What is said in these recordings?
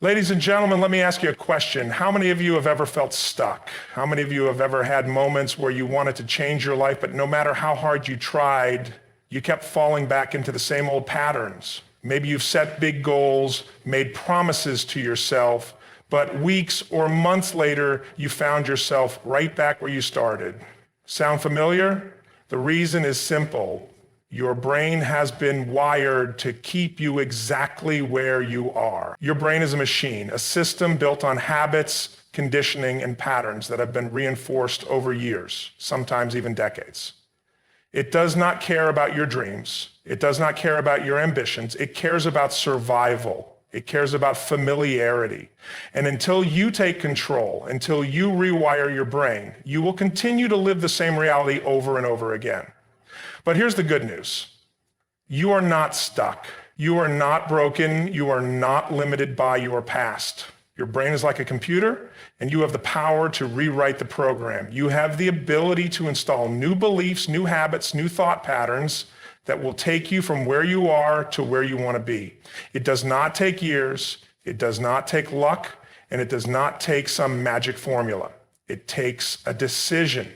Ladies and gentlemen, let me ask you a question. How many of you have ever felt stuck? How many of you have ever had moments where you wanted to change your life, but no matter how hard you tried, you kept falling back into the same old patterns? Maybe you've set big goals, made promises to yourself, but weeks or months later, you found yourself right back where you started. Sound familiar? The reason is simple. Your brain has been wired to keep you exactly where you are. Your brain is a machine, a system built on habits, conditioning, and patterns that have been reinforced over years, sometimes even decades. It does not care about your dreams. It does not care about your ambitions. It cares about survival. It cares about familiarity. And until you take control, until you rewire your brain, you will continue to live the same reality over and over again. But here's the good news. You are not stuck. You are not broken. You are not limited by your past. Your brain is like a computer, and you have the power to rewrite the program. You have the ability to install new beliefs, new habits, new thought patterns that will take you from where you are to where you want to be. It does not take years. It does not take luck, and it does not take some magic formula. It takes a decision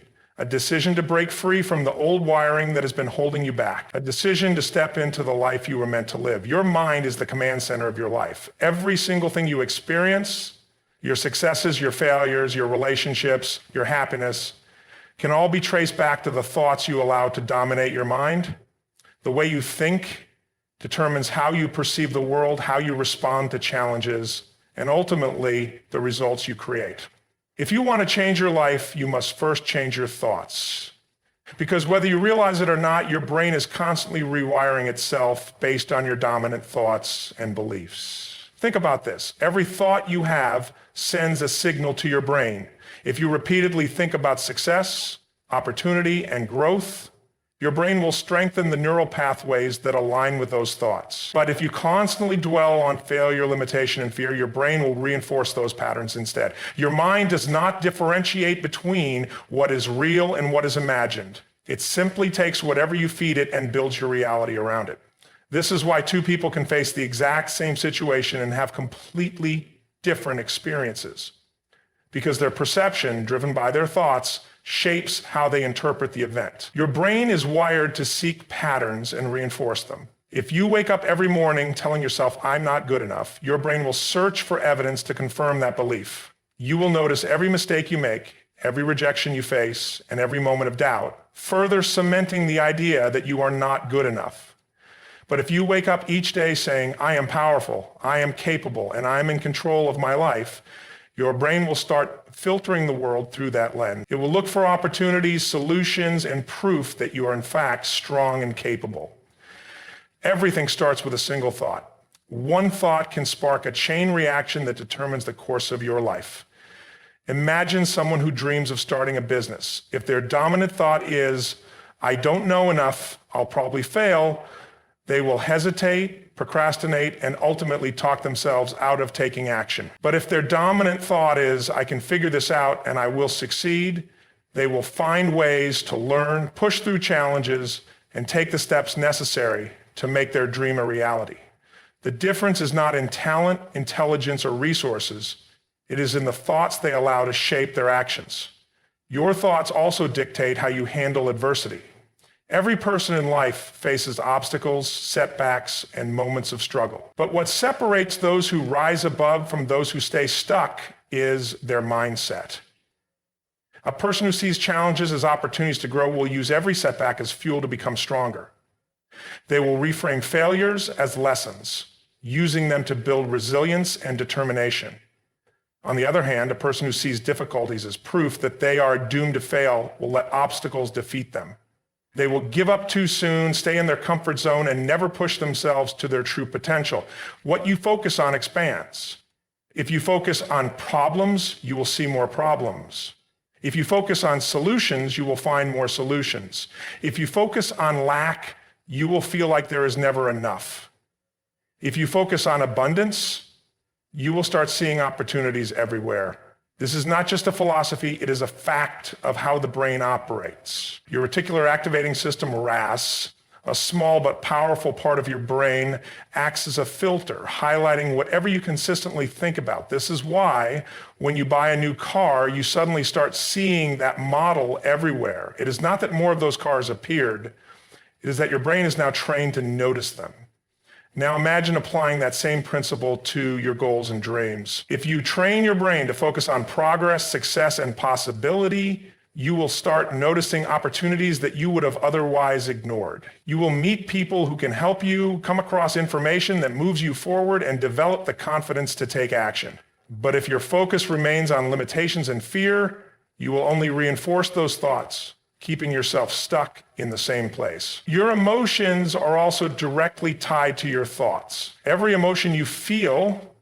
to break free from the old wiring that has been holding you back, a decision to step into the life you were meant to live. Your mind is the command center of your life. Every single thing you experience, your successes, your failures, your relationships, your happiness, can all be traced back to the thoughts you allow to dominate your mind. The way you think determines how you perceive the world, how you respond to challenges, and ultimately the results you create. If you want to change your life, you must first change your thoughts. Because whether you realize it or not, your brain is constantly rewiring itself based on your dominant thoughts and beliefs. Think about this. Every thought you have sends a signal to your brain. If you repeatedly think about success, opportunity, and growth, your brain will strengthen the neural pathways that align with those thoughts. But if you constantly dwell on failure, limitation, and fear, your brain will reinforce those patterns instead. Your mind does not differentiate between what is real and what is imagined. It simply takes whatever you feed it and builds your reality around it. This is why two people can face the exact same situation and have completely different experiences. Because their perception, driven by their thoughts, shapes how they interpret the event. Your brain is wired to seek patterns and reinforce them. If you wake up every morning telling yourself, I'm not good enough, your brain will search for evidence to confirm that belief. You will notice every mistake you make, every rejection you face, and every moment of doubt, further cementing the idea that you are not good enough. But if you wake up each day saying, I am powerful, I am capable, and I am in control of my life, your brain will start filtering the world through that lens. It will look for opportunities, solutions, and proof that you are in fact strong and capable. Everything starts with a single thought. One thought can spark a chain reaction that determines the course of your life. Imagine someone who dreams of starting a business. If their dominant thought is, I don't know enough, I'll probably fail, they will hesitate, procrastinate, and ultimately talk themselves out of taking action. But if their dominant thought is, I can figure this out and I will succeed, they will find ways to learn, push through challenges, and take the steps necessary to make their dream a reality. The difference is not in talent, intelligence, or resources. It is in the thoughts they allow to shape their actions. Your thoughts also dictate how you handle adversity. Every person in life faces obstacles, setbacks, and moments of struggle. But what separates those who rise above from those who stay stuck is their mindset. A person who sees challenges as opportunities to grow will use every setback as fuel to become stronger. They will reframe failures as lessons, using them to build resilience and determination. On the other hand, a person who sees difficulties as proof that they are doomed to fail will let obstacles defeat them. They will give up too soon, stay in their comfort zone, and never push themselves to their true potential. What you focus on expands. If you focus on problems, you will see more problems. If you focus on solutions, you will find more solutions. If you focus on lack, you will feel like there is never enough. If you focus on abundance, you will start seeing opportunities everywhere. This is not just a philosophy, it is a fact of how the brain operates. Your reticular activating system, RAS, A small but powerful part of your brain acts as a filter, highlighting whatever you consistently think about. This is why when you buy a new car, you suddenly start seeing that model everywhere. It is not that more of those cars appeared, it is that your brain is now trained to notice them. Now imagine applying that same principle to your goals and dreams. If you train your brain to focus on progress, success, and possibility, you will start noticing opportunities that you would have otherwise ignored. You will meet people who can help you come across information that moves you forward and develop the confidence to take action. But if your focus remains on limitations and fear, you will only reinforce those thoughts, keeping yourself stuck in the same place. Your emotions are also directly tied to your thoughts. Every emotion you feel,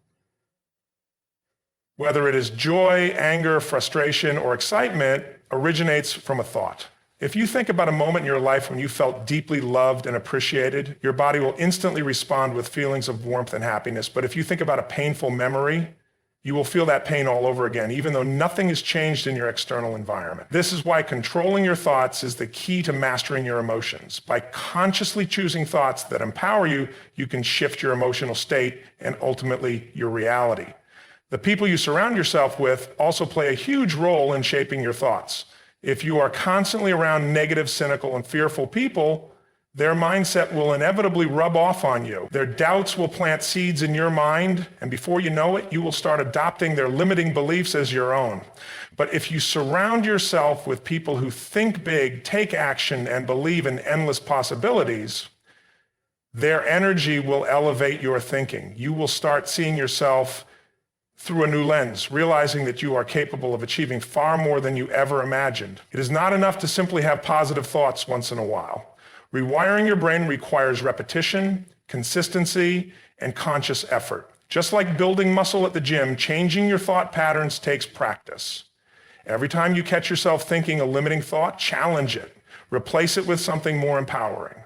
whether it is joy, anger, frustration, or excitement, originates from a thought. If you think about a moment in your life when you felt deeply loved and appreciated, your body will instantly respond with feelings of warmth and happiness. But if you think about a painful memory, you will feel that pain all over again, even though nothing has changed in your external environment. This is why controlling your thoughts is the key to mastering your emotions. By consciously choosing thoughts that empower you, you can shift your emotional state and ultimately your reality. The people you surround yourself with also play a huge role in shaping your thoughts. If you are constantly around negative, cynical, and fearful people, their mindset will inevitably rub off on you. Their doubts will plant seeds in your mind, and before you know it, you will start adopting their limiting beliefs as your own. But if you surround yourself with people who think big, take action, and believe in endless possibilities, their energy will elevate your thinking. You will start seeing yourself through a new lens, realizing that you are capable of achieving far more than you ever imagined. It is not enough to simply have positive thoughts once in a while. Rewiring your brain requires repetition, consistency, and conscious effort. Just like building muscle at the gym, changing your thought patterns takes practice. Every time you catch yourself thinking a limiting thought, challenge it. Replace it with something more empowering.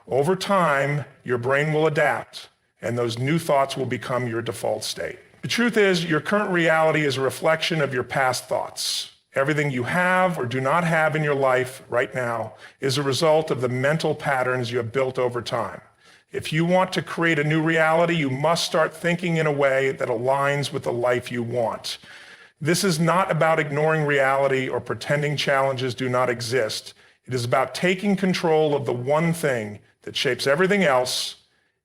Over time, your brain will adapt, and those new thoughts will become your default state. The truth is, your current reality is a reflection of your past thoughts. Everything you have or do not have in your life right now is a result of the mental patterns you have built over time. If you want to create a new reality, you must start thinking in a way that aligns with the life you want. This is not about ignoring reality or pretending challenges do not exist. It is about taking control of the one thing that shapes everything else,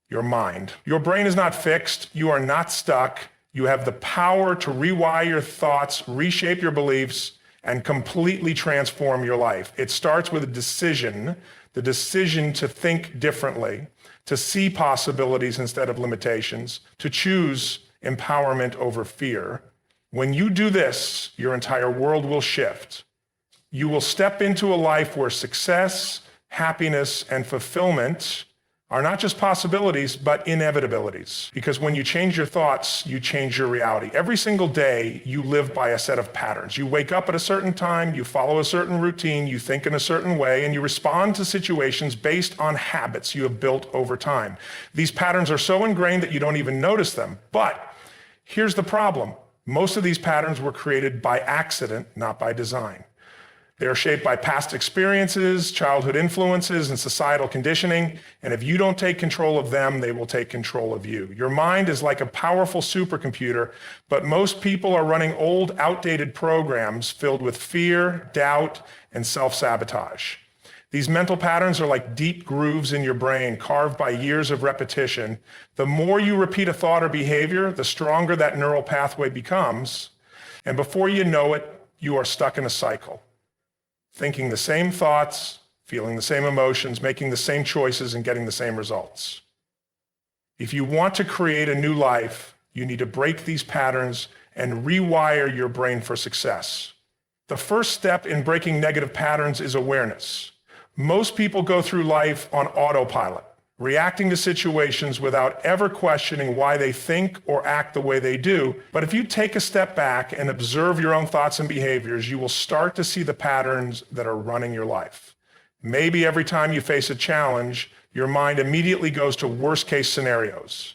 your mind. Your brain is not fixed. You are not stuck. You have the power to rewire your thoughts, reshape your beliefs, and completely transform your life. It starts with a decision, the decision to think differently, to see possibilities instead of limitations, to choose empowerment over fear. When you do this, your entire world will shift. You will step into a life where success, happiness, and fulfillment are not just possibilities, but inevitabilities. Because when you change your thoughts, you change your reality. Every single day, you live by a set of patterns. You wake up at a certain time, you follow a certain routine, you think in a certain way, and you respond to situations based on habits you have built over time. These patterns are so ingrained that you don't even notice them. But here's the problem. Most of these patterns were created by accident, not by design. They are shaped by past experiences, childhood influences, and societal conditioning, and if you don't take control of them, they will take control of you. Your mind is like a powerful supercomputer, but most people are running old, outdated programs filled with fear, doubt, and self-sabotage. These mental patterns are like deep grooves in your brain, carved by years of repetition. The more you repeat a thought or behavior, the stronger that neural pathway becomes, and before you know it, you are stuck in a cycle. Thinking the same thoughts, feeling the same emotions, making the same choices, and getting the same results. If you want to create a new life, you need to break these patterns and rewire your brain for success. The first step in breaking negative patterns is awareness. Most people go through life on autopilot, reacting to situations without ever questioning why they think or act the way they do. But if you take a step back and observe your own thoughts and behaviors, you will start to see the patterns that are running your life. Maybe every time you face a challenge, your mind immediately goes to worst-case scenarios.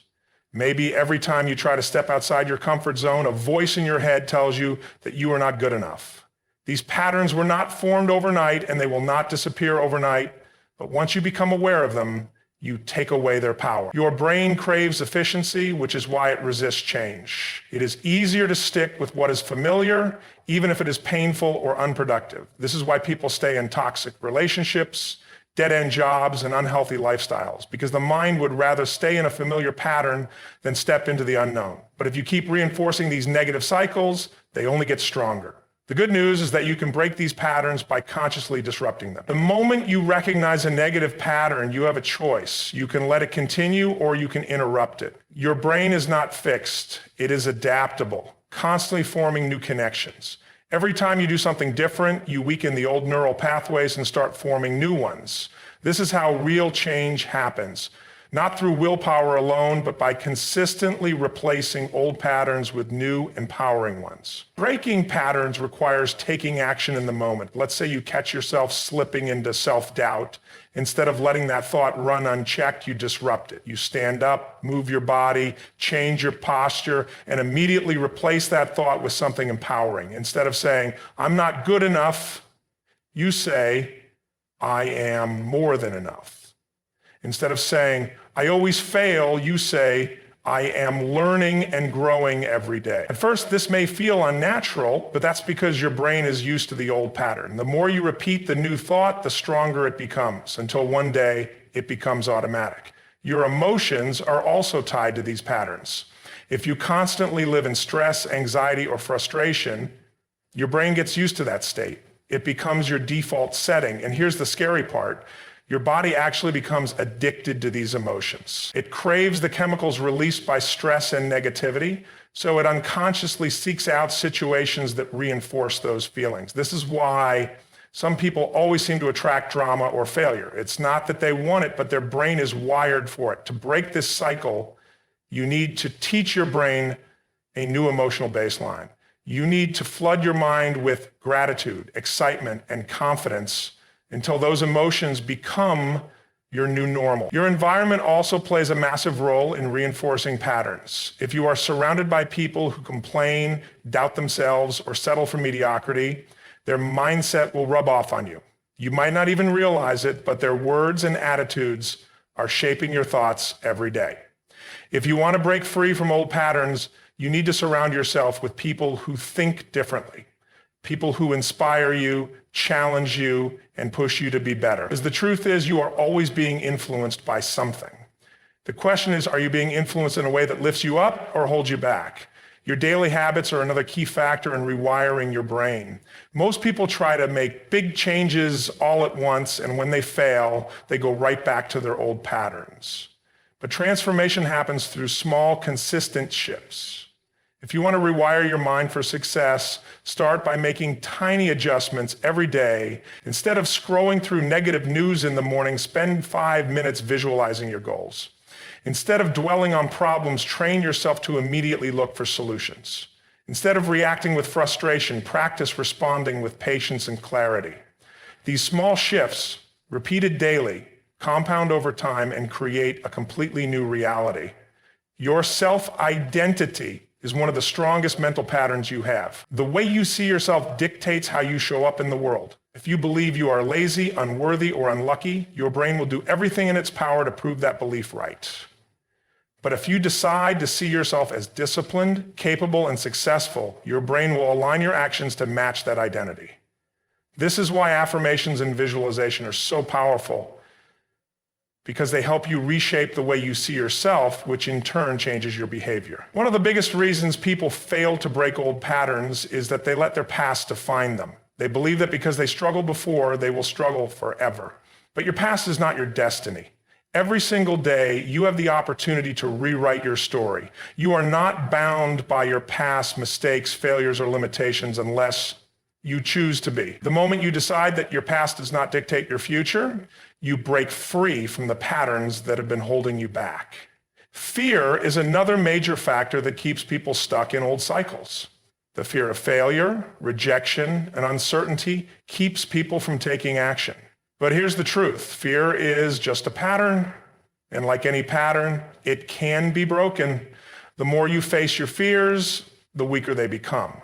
Maybe every time you try to step outside your comfort zone, a voice in your head tells you that you are not good enough. These patterns were not formed overnight, and they will not disappear overnight, But once you become aware of them, you take away their power. Your brain craves efficiency, which is why it resists change. It is easier to stick with what is familiar, even if it is painful or unproductive. This is why people stay in toxic relationships, dead-end jobs, and unhealthy lifestyles, because the mind would rather stay in a familiar pattern than step into the unknown. But if you keep reinforcing these negative cycles, they only get stronger. The good news is that you can break these patterns by consciously disrupting them. The moment you recognize a negative pattern, you have a choice. You can let it continue or you can interrupt it. Your brain is not fixed. It is adaptable, constantly forming new connections. Every time you do something different, you weaken the old neural pathways and start forming new ones. This is how real change happens. Not through willpower alone, but by consistently replacing old patterns with new, empowering ones. Breaking patterns requires taking action in the moment. Let's say you catch yourself slipping into self-doubt. Instead of letting that thought run unchecked, you disrupt it. You stand up, move your body, change your posture, and immediately replace that thought with something empowering. Instead of saying, "I'm not good enough," you say, "I am more than enough." Instead of saying, "I always fail," you say, "I am learning and growing every day." At first, this may feel unnatural, but that's because your brain is used to the old pattern. The more you repeat the new thought, the stronger it becomes, until one day it becomes automatic. Your emotions are also tied to these patterns. If you constantly live in stress, anxiety, or frustration, your brain gets used to that state. It becomes your default setting. And here's the scary part. Your body actually becomes addicted to these emotions. It craves the chemicals released by stress and negativity, so it unconsciously seeks out situations that reinforce those feelings. This is why some people always seem to attract drama or failure. It's not that they want it, but their brain is wired for it. To break this cycle, you need to teach your brain a new emotional baseline. You need to flood your mind with gratitude, excitement, and confidence until those emotions become your new normal. Your environment also plays a massive role in reinforcing patterns. If you are surrounded by people who complain, doubt themselves, or settle for mediocrity, their mindset will rub off on you. You might not even realize it, but their words and attitudes are shaping your thoughts every day. If you want to break free from old patterns, you need to surround yourself with people who think differently. People who inspire you, challenge you, and push you to be better. Because the truth is, you are always being influenced by something. The question is, are you being influenced in a way that lifts you up or holds you back? Your daily habits are another key factor in rewiring your brain. Most people try to make big changes all at once, and when they fail, they go right back to their old patterns. But transformation happens through small, consistent shifts. If you want to rewire your mind for success, start by making tiny adjustments every day. Instead of scrolling through negative news in the morning, spend 5 minutes visualizing your goals. Instead of dwelling on problems, train yourself to immediately look for solutions. Instead of reacting with frustration, practice responding with patience and clarity. These small shifts, repeated daily, compound over time and create a completely new reality. Your self-identity is one of the strongest mental patterns you have. The way you see yourself dictates how you show up in the world. If you believe you are lazy, unworthy, or unlucky, your brain will do everything in its power to prove that belief right. But if you decide to see yourself as disciplined, capable, and successful, your brain will align your actions to match that identity. This is why affirmations and visualization are so powerful, because they help you reshape the way you see yourself, which in turn changes your behavior. One of the biggest reasons people fail to break old patterns is that they let their past define them. They believe that because they struggled before, they will struggle forever. But your past is not your destiny. Every single day, you have the opportunity to rewrite your story. You are not bound by your past mistakes, failures, or limitations unless you choose to be. The moment you decide that your past does not dictate your future, you break free from the patterns that have been holding you back. Fear is another major factor that keeps people stuck in old cycles. The fear of failure, rejection, and uncertainty keeps people from taking action. But here's the truth. Fear is just a pattern, and like any pattern, it can be broken. The more you face your fears, the weaker they become.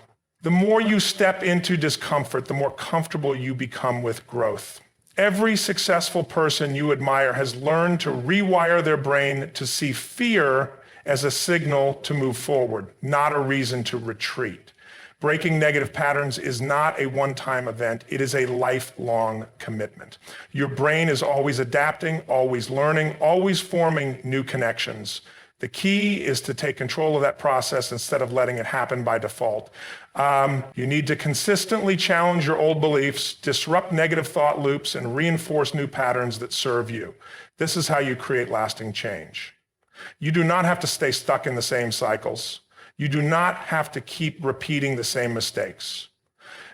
The more you step into discomfort, the more comfortable you become with growth. Every successful person you admire has learned to rewire their brain to see fear as a signal to move forward, not a reason to retreat. Breaking negative patterns is not a one-time event. It is a lifelong commitment. Your brain is always adapting, always learning, always forming new connections. The key is to take control of that process instead of letting it happen by default. You need to consistently challenge your old beliefs, disrupt negative thought loops, and reinforce new patterns that serve you. This is how you create lasting change. You do not have to stay stuck in the same cycles. You do not have to keep repeating the same mistakes.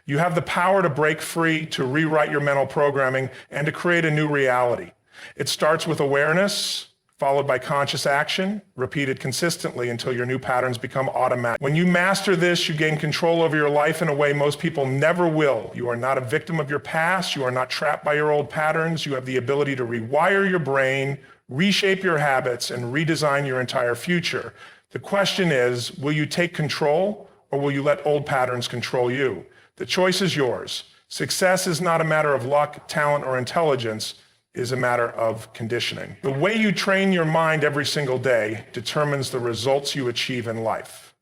You have the power to break free, to rewrite your mental programming, and to create a new reality. It starts with awareness, followed by conscious action, repeated consistently until your new patterns become automatic. When you master this, you gain control over your life in a way most people never will. You are not a victim of your past. You are not trapped by your old patterns. You have the ability to rewire your brain, reshape your habits, and redesign your entire future. The question is, will you take control or will you let old patterns control you? The choice is yours. Success is not a matter of luck, talent, or intelligence. It is a matter of conditioning. The way you train your mind every single day determines the results you achieve in life.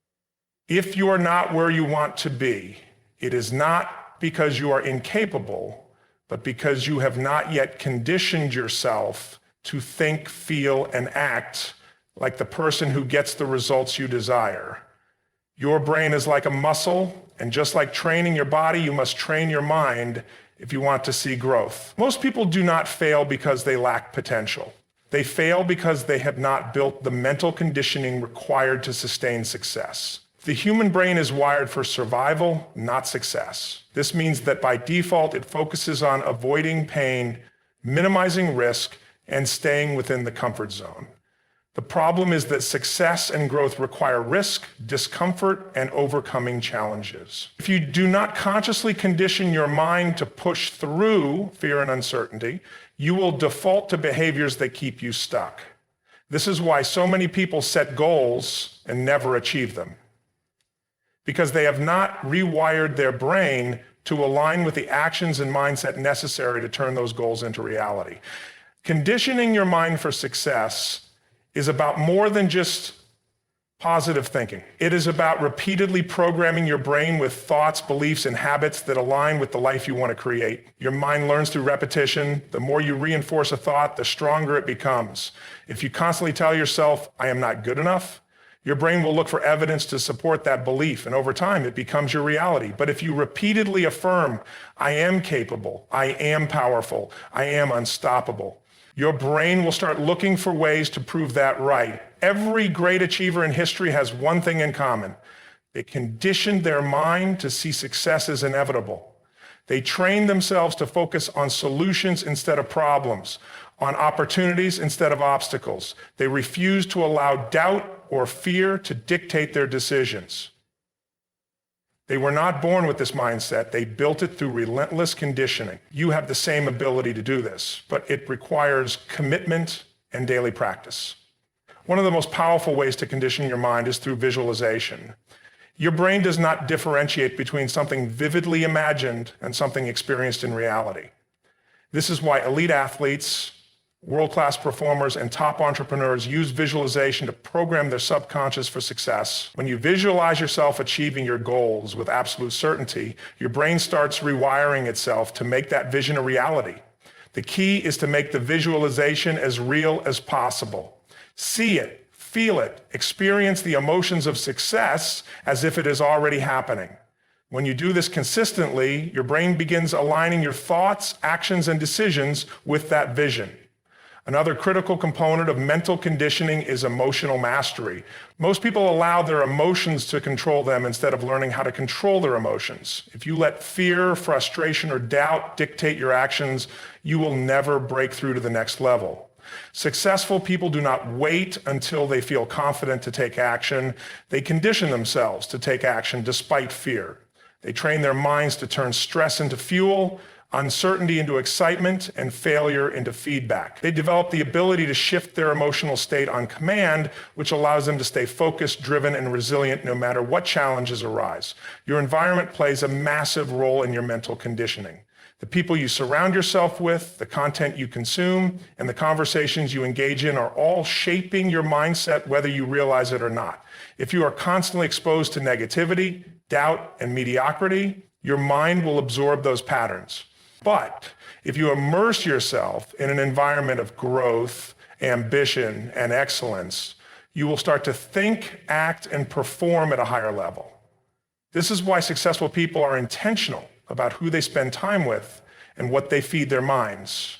If you are not where you want to be, it is not because you are incapable, but because you have not yet conditioned yourself to think, feel, and act like the person who gets the results you desire. Your brain is like a muscle, and just like training your body, you must train your mind if you want to see growth. Most people do not fail because they lack potential. They fail because they have not built the mental conditioning required to sustain success. The human brain is wired for survival, not success. This means that by default, it focuses on avoiding pain, minimizing risk, and staying within the comfort zone. The problem is that success and growth require risk, discomfort, and overcoming challenges. If you do not consciously condition your mind to push through fear and uncertainty, you will default to behaviors that keep you stuck. This is why so many people set goals and never achieve them, because they have not rewired their brain to align with the actions and mindset necessary to turn those goals into reality. Conditioning your mind for success is about more than just positive thinking. It is about repeatedly programming your brain with thoughts, beliefs, and habits that align with the life you want to create. Your mind learns through repetition. The more you reinforce a thought, the stronger it becomes. If you constantly tell yourself, I am not good enough, your brain will look for evidence to support that belief, and over time, it becomes your reality. But if you repeatedly affirm, I am capable, I am powerful, I am unstoppable, your brain will start looking for ways to prove that right. Every great achiever in history has one thing in common. They conditioned their mind to see success as inevitable. They trained themselves to focus on solutions instead of problems, on opportunities instead of obstacles. They refused to allow doubt or fear to dictate their decisions. They were not born with this mindset. They built it through relentless conditioning. You have the same ability to do this, but it requires commitment and daily practice. One of the most powerful ways to condition your mind is through visualization. Your brain does not differentiate between something vividly imagined and something experienced in reality. This is why elite athletes, world-class performers, and top entrepreneurs use visualization to program their subconscious for success. When you visualize yourself achieving your goals with absolute certainty, your brain starts rewiring itself to make that vision a reality. The key is to make the visualization as real as possible. See it, feel it, experience the emotions of success as if it is already happening. When you do this consistently, your brain begins aligning your thoughts, actions, and decisions with that vision. Another critical component of mental conditioning is emotional mastery. Most people allow their emotions to control them instead of learning how to control their emotions. If you let fear, frustration, or doubt dictate your actions, you will never break through to the next level. Successful people do not wait until they feel confident to take action. They condition themselves to take action despite fear. They train their minds to turn stress into fuel, uncertainty into excitement, and failure into feedback. They develop the ability to shift their emotional state on command, which allows them to stay focused, driven, and resilient no matter what challenges arise. Your environment plays a massive role in your mental conditioning. The people you surround yourself with, the content you consume, and the conversations you engage in are all shaping your mindset whether you realize it or not. If you are constantly exposed to negativity, doubt, and mediocrity, your mind will absorb those patterns. But if you immerse yourself in an environment of growth, ambition, and excellence, you will start to think, act, and perform at a higher level. This is why successful people are intentional about who they spend time with and what they feed their minds.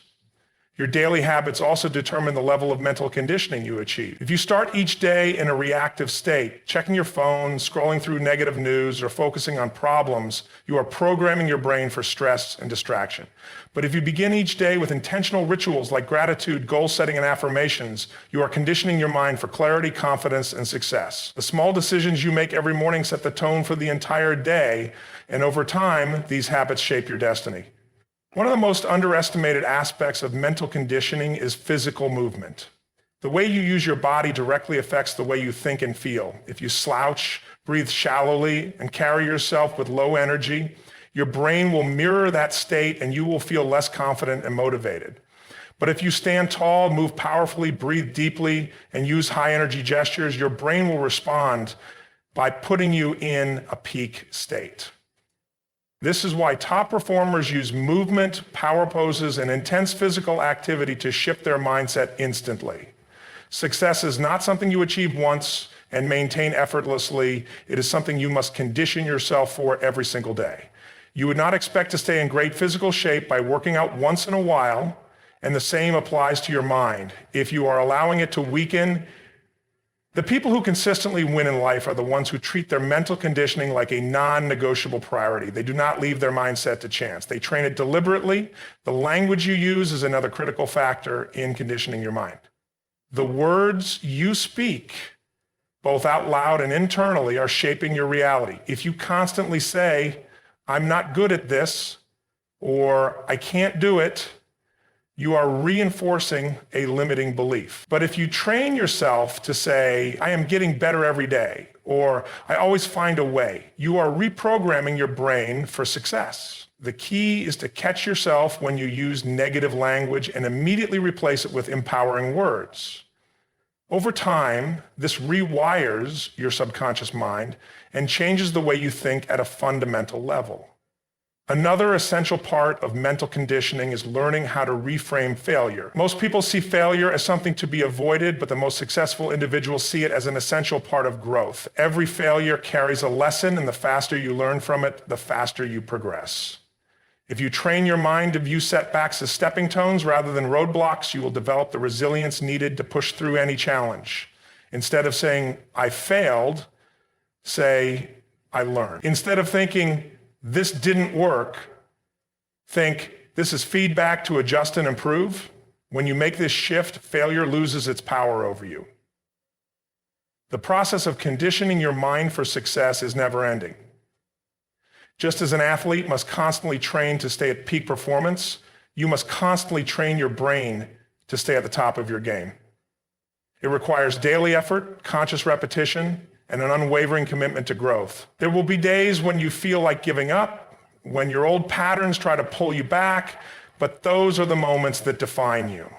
Your daily habits also determine the level of mental conditioning you achieve. If you start each day in a reactive state, checking your phone, scrolling through negative news, or focusing on problems, you are programming your brain for stress and distraction. But if you begin each day with intentional rituals like gratitude, goal setting, and affirmations, you are conditioning your mind for clarity, confidence, and success. The small decisions you make every morning set the tone for the entire day, and over time, these habits shape your destiny. One of the most underestimated aspects of mental conditioning is physical movement. The way you use your body directly affects the way you think and feel. If you slouch, breathe shallowly, and carry yourself with low energy, your brain will mirror that state and you will feel less confident and motivated. But if you stand tall, move powerfully, breathe deeply, and use high energy gestures, your brain will respond by putting you in a peak state. This is why top performers use movement, power poses, and intense physical activity to shift their mindset instantly. Success is not something you achieve once and maintain effortlessly. It is something you must condition yourself for every single day. You would not expect to stay in great physical shape by working out once in a while, and the same applies to your mind. If you are allowing it to weaken, the people who consistently win in life are the ones who treat their mental conditioning like a non-negotiable priority. They do not leave their mindset to chance. They train it deliberately. The language you use is another critical factor in conditioning your mind. The words you speak, both out loud and internally, are shaping your reality. If you constantly say, "I'm not good at this," or "I can't do it," you are reinforcing a limiting belief. But if you train yourself to say, "I am getting better every day," or "I always find a way," you are reprogramming your brain for success. The key is to catch yourself when you use negative language and immediately replace it with empowering words. Over time, this rewires your subconscious mind and changes the way you think at a fundamental level. Another essential part of mental conditioning is learning how to reframe failure. Most people see failure as something to be avoided, but the most successful individuals see it as an essential part of growth. Every failure carries a lesson, and the faster you learn from it, the faster you progress. If you train your mind to view setbacks as stepping stones rather than roadblocks, you will develop the resilience needed to push through any challenge. Instead of saying, "I failed," say, "I learned." Instead of thinking, "This didn't work," think, "This is feedback to adjust and improve." When you make this shift, failure loses its power over you. The process of conditioning your mind for success is never ending. Just as an athlete must constantly train to stay at peak performance, you must constantly train your brain to stay at the top of your game. It requires daily effort, conscious repetition, and an unwavering commitment to growth. There will be days when you feel like giving up, when your old patterns try to pull you back, but those are the moments that define you.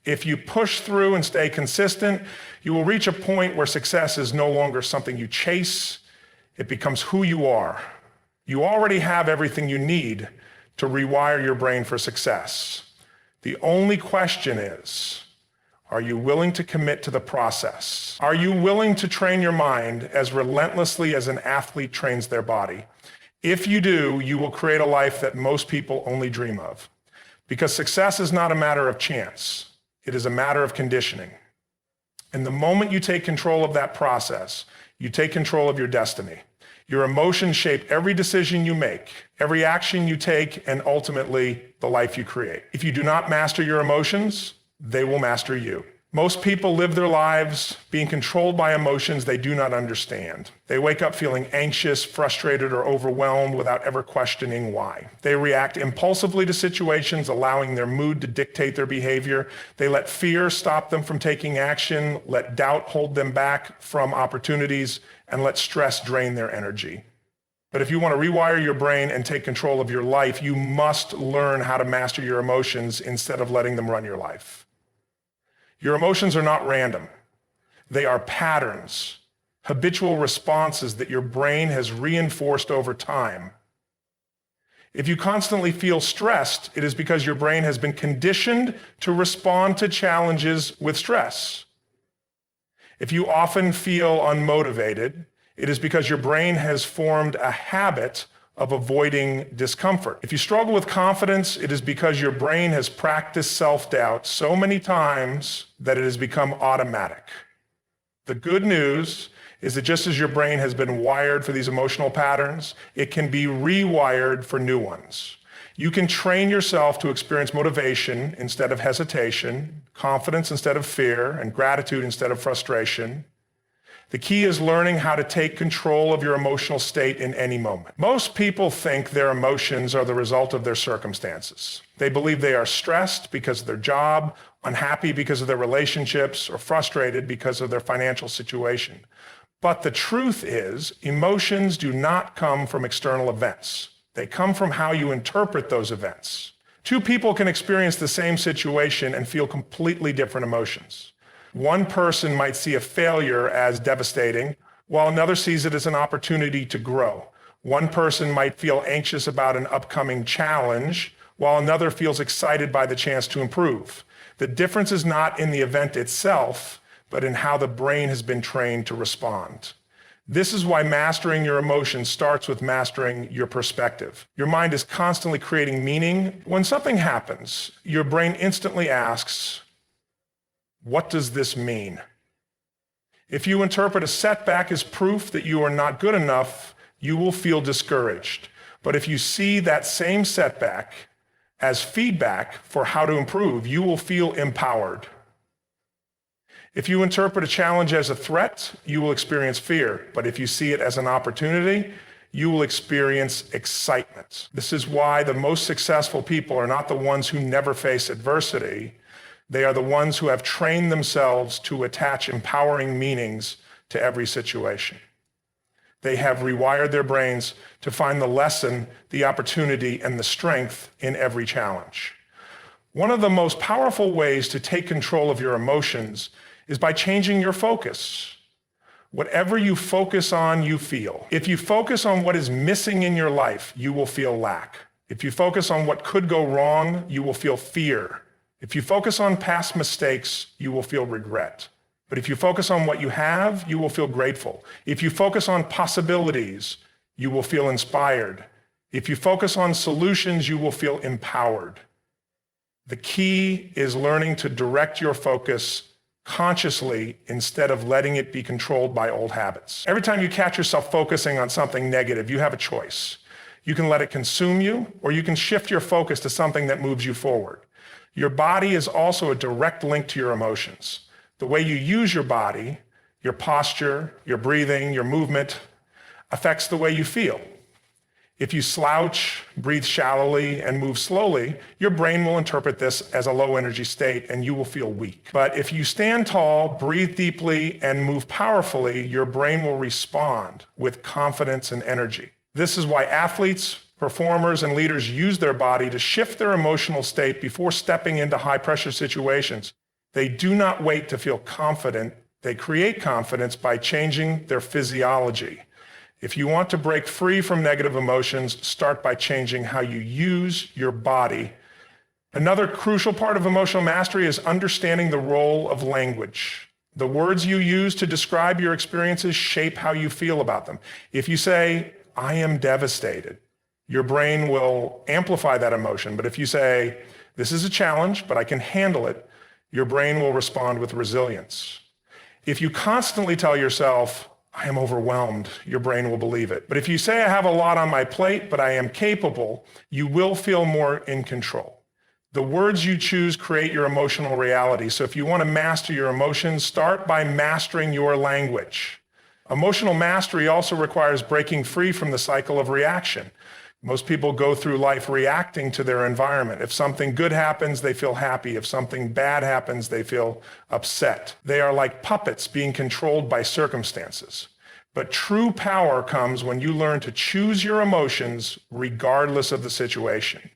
If you push through and stay consistent, you will reach a point where success is no longer something you chase. It becomes who you are. You already have everything you need to rewire your brain for success. The only question is, are you willing to commit to the process? Are you willing to train your mind as relentlessly as an athlete trains their body? If you do, you will create a life that most people only dream of. Because success is not a matter of chance. It is a matter of conditioning. And the moment you take control of that process, you take control of your destiny. Your emotions shape every decision you make, every action you take, and ultimately the life you create. If you do not master your emotions, they will master you. Most people live their lives being controlled by emotions they do not understand. They wake up feeling anxious, frustrated, or overwhelmed without ever questioning why. They react impulsively to situations, allowing their mood to dictate their behavior. They let fear stop them from taking action, let doubt hold them back from opportunities, and let stress drain their energy. But if you want to rewire your brain and take control of your life, you must learn how to master your emotions instead of letting them run your life. Your emotions are not random. They are patterns, habitual responses that your brain has reinforced over time. If you constantly feel stressed, it is because your brain has been conditioned to respond to challenges with stress. If you often feel unmotivated, it is because your brain has formed a habit of avoiding discomfort. If you struggle with confidence, it is because your brain has practiced self-doubt so many times that it has become automatic. The good news is that just as your brain has been wired for these emotional patterns, it can be rewired for new ones. You can train yourself to experience motivation instead of hesitation, confidence instead of fear, and gratitude instead of frustration. The key is learning how to take control of your emotional state in any moment. Most people think their emotions are the result of their circumstances. They believe they are stressed because of their job, unhappy because of their relationships, or frustrated because of their financial situation. But the truth is, emotions do not come from external events. They come from how you interpret those events. Two people can experience the same situation and feel completely different emotions. One person might see a failure as devastating, while another sees it as an opportunity to grow. One person might feel anxious about an upcoming challenge, while another feels excited by the chance to improve. The difference is not in the event itself, but in how the brain has been trained to respond. This is why mastering your emotions starts with mastering your perspective. Your mind is constantly creating meaning. When something happens, your brain instantly asks, what does this mean? If you interpret a setback as proof that you are not good enough, you will feel discouraged. But if you see that same setback as feedback for how to improve, you will feel empowered. If you interpret a challenge as a threat, you will experience fear. But if you see it as an opportunity, you will experience excitement. This is why the most successful people are not the ones who never face adversity. They are the ones who have trained themselves to attach empowering meanings to every situation. They have rewired their brains to find the lesson, the opportunity, and the strength in every challenge. One of the most powerful ways to take control of your emotions is by changing your focus. Whatever you focus on, you feel. If you focus on what is missing in your life, you will feel lack. If you focus on what could go wrong, you will feel fear. If you focus on past mistakes, you will feel regret. But if you focus on what you have, you will feel grateful. If you focus on possibilities, you will feel inspired. If you focus on solutions, you will feel empowered. The key is learning to direct your focus consciously instead of letting it be controlled by old habits. Every time you catch yourself focusing on something negative, you have a choice. You can let it consume you, or you can shift your focus to something that moves you forward. Your body is also a direct link to your emotions. The way you use your body, your posture, your breathing, your movement, affects the way you feel. If you slouch, breathe shallowly, and move slowly, your brain will interpret this as a low energy state and you will feel weak. But if you stand tall, breathe deeply, and move powerfully, your brain will respond with confidence and energy. This is why athletes, performers, and leaders use their body to shift their emotional state before stepping into high-pressure situations. They do not wait to feel confident. They create confidence by changing their physiology. If you want to break free from negative emotions, start by changing how you use your body. Another crucial part of emotional mastery is understanding the role of language. The words you use to describe your experiences shape how you feel about them. If you say, I am devastated, your brain will amplify that emotion. But if you say, this is a challenge, but I can handle it, your brain will respond with resilience. If you constantly tell yourself, I am overwhelmed, your brain will believe it. But if you say, I have a lot on my plate, but I am capable, you will feel more in control. The words you choose create your emotional reality. So if you want to master your emotions, start by mastering your language. Emotional mastery also requires breaking free from the cycle of reaction. Most people go through life reacting to their environment. If something good happens, they feel happy. If something bad happens, they feel upset. They are like puppets being controlled by circumstances. But true power comes when you learn to choose your emotions regardless of the situation.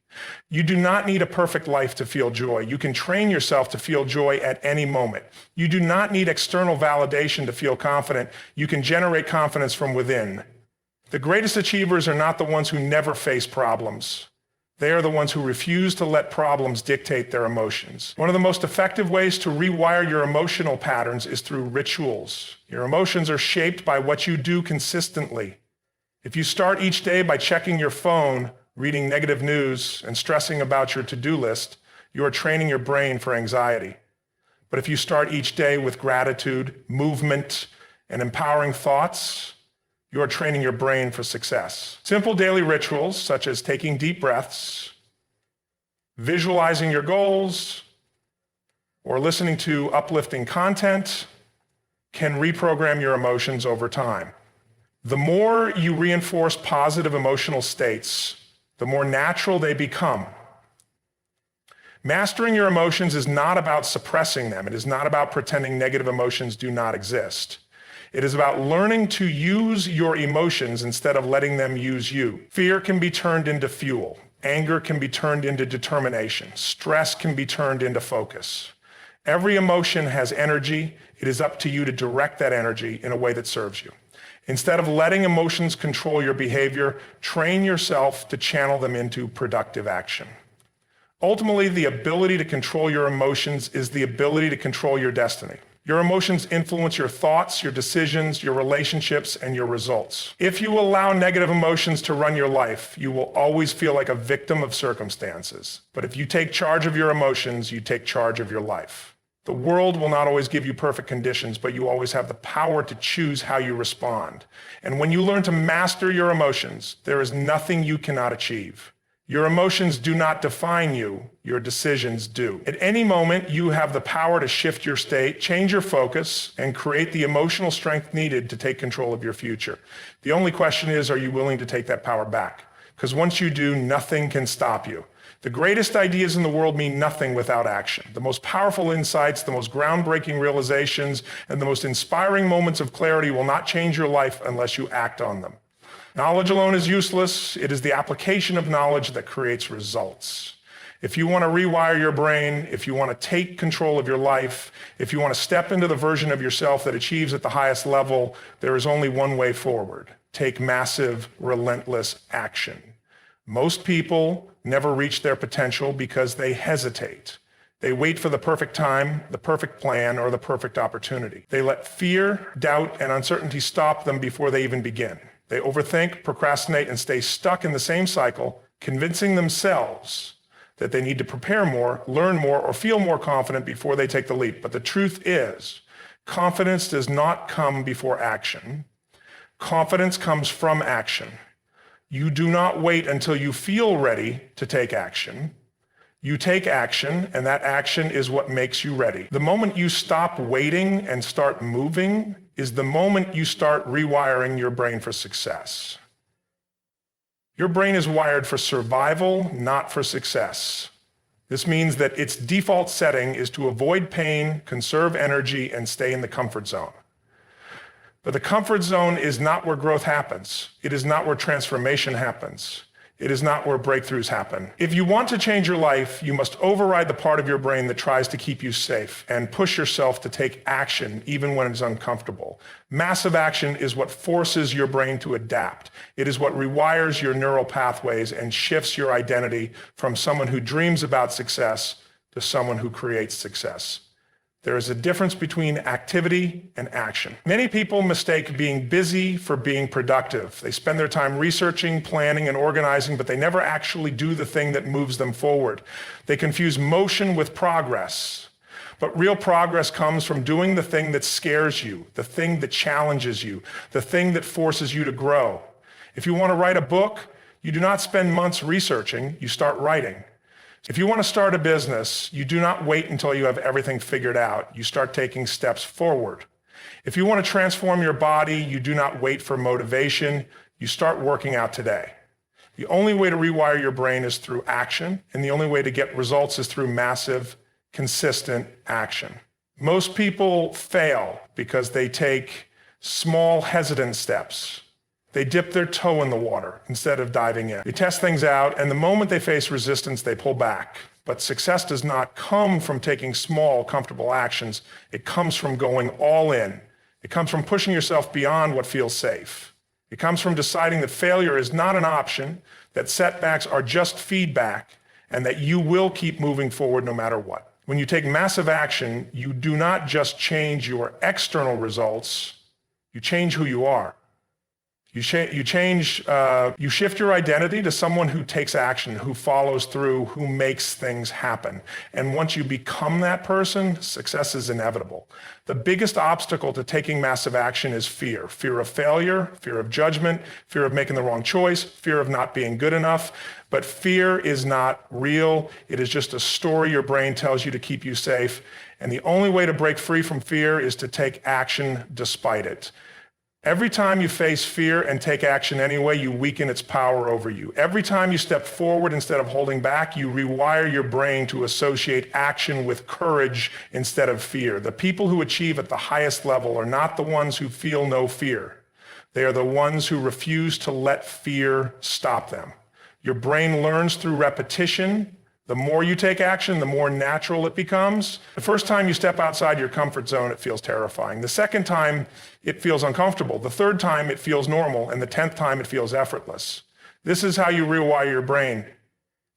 You do not need a perfect life to feel joy. You can train yourself to feel joy at any moment. You do not need external validation to feel confident. You can generate confidence from within. The greatest achievers are not the ones who never face problems. They are the ones who refuse to let problems dictate their emotions. One of the most effective ways to rewire your emotional patterns is through rituals. Your emotions are shaped by what you do consistently. If you start each day by checking your phone, reading negative news, and stressing about your to-do list, you are training your brain for anxiety. But if you start each day with gratitude, movement, and empowering thoughts, you are training your brain for success. Simple daily rituals, such as taking deep breaths, visualizing your goals, or listening to uplifting content, can reprogram your emotions over time. The more you reinforce positive emotional states, the more natural they become. Mastering your emotions is not about suppressing them. It is not about pretending negative emotions do not exist. It is about learning to use your emotions instead of letting them use you. Fear can be turned into fuel. Anger can be turned into determination. Stress can be turned into focus. Every emotion has energy. It is up to you to direct that energy in a way that serves you. Instead of letting emotions control your behavior, train yourself to channel them into productive action. Ultimately, the ability to control your emotions is the ability to control your destiny. Your emotions influence your thoughts, your decisions, your relationships, and your results. If you allow negative emotions to run your life, you will always feel like a victim of circumstances. But if you take charge of your emotions, you take charge of your life. The world will not always give you perfect conditions, but you always have the power to choose how you respond. And when you learn to master your emotions, there is nothing you cannot achieve. Your emotions do not define you, your decisions do. At any moment, you have the power to shift your state, change your focus, and create the emotional strength needed to take control of your future. The only question is, are you willing to take that power back? Because once you do, nothing can stop you. The greatest ideas in the world mean nothing without action. The most powerful insights, the most groundbreaking realizations, and the most inspiring moments of clarity will not change your life unless you act on them. Knowledge alone is useless. It is the application of knowledge that creates results. If you want to rewire your brain, if you want to take control of your life, if you want to step into the version of yourself that achieves at the highest level, there is only one way forward. Take massive, relentless action. Most people never reach their potential because they hesitate. They wait for the perfect time, the perfect plan, or the perfect opportunity. They let fear, doubt, and uncertainty stop them before they even begin. They overthink, procrastinate, and stay stuck in the same cycle, convincing themselves that they need to prepare more, learn more, or feel more confident before they take the leap. But the truth is, confidence does not come before action. Confidence comes from action. You do not wait until you feel ready to take action. You take action, and that action is what makes you ready. The moment you stop waiting and start moving is the moment you start rewiring your brain for success. Your brain is wired for survival, not for success. This means that its default setting is to avoid pain, conserve energy, and stay in the comfort zone. But the comfort zone is not where growth happens. It is not where transformation happens. It is not where breakthroughs happen. If you want to change your life, you must override the part of your brain that tries to keep you safe and push yourself to take action even when it's uncomfortable. Massive action is what forces your brain to adapt. It is what rewires your neural pathways and shifts your identity from someone who dreams about success to someone who creates success. There is a difference between activity and action. Many people mistake being busy for being productive. They spend their time researching, planning, and organizing, but they never actually do the thing that moves them forward. They confuse motion with progress. But real progress comes from doing the thing that scares you, the thing that challenges you, the thing that forces you to grow. If you want to write a book, you do not spend months researching, you start writing. If you want to start a business, you do not wait until you have everything figured out. You start taking steps forward. If you want to transform your body, you do not wait for motivation. You start working out today. The only way to rewire your brain is through action, and the only way to get results is through massive, consistent action. Most people fail because they take small, hesitant steps. They dip their toe in the water instead of diving in. They test things out, and the moment they face resistance, they pull back. But success does not come from taking small, comfortable actions. It comes from going all in. It comes from pushing yourself beyond what feels safe. It comes from deciding that failure is not an option, that setbacks are just feedback, and that you will keep moving forward no matter what. When you take massive action, you do not just change your external results, you change who you are. You shift your identity to someone who takes action, who follows through, who makes things happen. And once you become that person, success is inevitable. The biggest obstacle to taking massive action is fear. Fear of failure, fear of judgment, fear of making the wrong choice, fear of not being good enough. But fear is not real. It is just a story your brain tells you to keep you safe. And the only way to break free from fear is to take action despite it. Every time you face fear and take action anyway, you weaken its power over you. Every time you step forward instead of holding back, you rewire your brain to associate action with courage instead of fear. The people who achieve at the highest level are not the ones who feel no fear. They are the ones who refuse to let fear stop them. Your brain learns through repetition. The more you take action, the more natural it becomes. The first time you step outside your comfort zone, it feels terrifying. The second time, it feels uncomfortable. The third time, it feels normal. And the 10th time, it feels effortless. This is how you rewire your brain,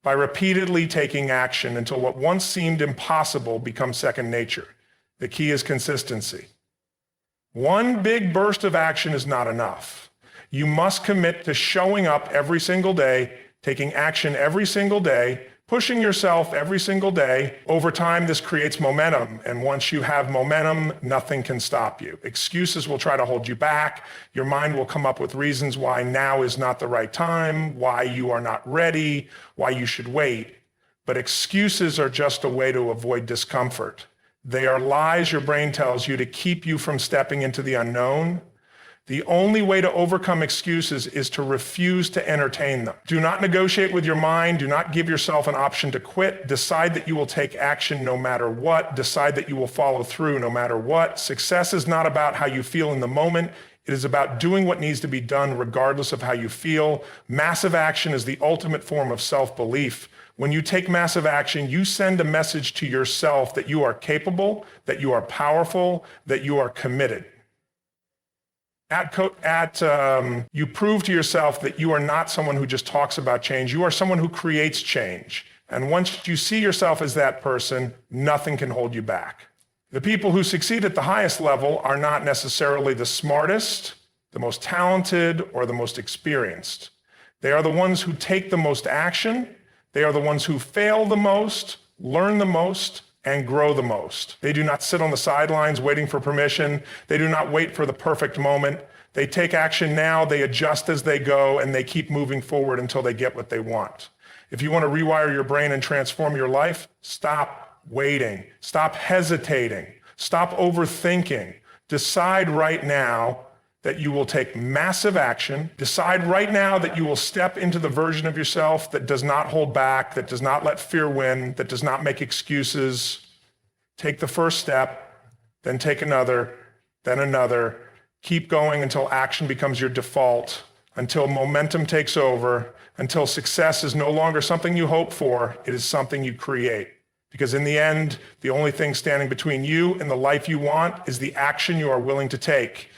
by repeatedly taking action until what once seemed impossible becomes second nature. The key is consistency. One big burst of action is not enough. You must commit to showing up every single day, taking action every single day, pushing yourself every single day. Over time, this creates momentum. And once you have momentum, nothing can stop you. Excuses will try to hold you back. Your mind will come up with reasons why now is not the right time, why you are not ready, why you should wait. But excuses are just a way to avoid discomfort. They are lies your brain tells you to keep you from stepping into the unknown. The only way to overcome excuses is to refuse to entertain them. Do not negotiate with your mind. Do not give yourself an option to quit. Decide that you will take action no matter what. Decide that you will follow through no matter what. Success is not about how you feel in the moment. It is about doing what needs to be done regardless of how you feel. Massive action is the ultimate form of self-belief. When you take massive action, you send a message to yourself that you are capable, that you are powerful, that you are committed. You prove to yourself that you are not someone who just talks about change. You are someone who creates change. And once you see yourself as that person, nothing can hold you back. The people who succeed at the highest level are not necessarily the smartest, the most talented, or the most experienced. They are the ones who take the most action. They are the ones who fail the most, learn the most, and grow the most. They do not sit on the sidelines waiting for permission. They do not wait for the perfect moment. They take action now, they adjust as they go, and they keep moving forward until they get what they want. If you want to rewire your brain and transform your life, stop waiting. Stop hesitating. Stop overthinking. Decide right now that you will take massive action. Decide right now that you will step into the version of yourself that does not hold back, that does not let fear win, that does not make excuses. Take the first step, then take another, then another. Keep going until action becomes your default, until momentum takes over, until success is no longer something you hope for, it is something you create. Because in the end, the only thing standing between you and the life you want is the action you are willing to take.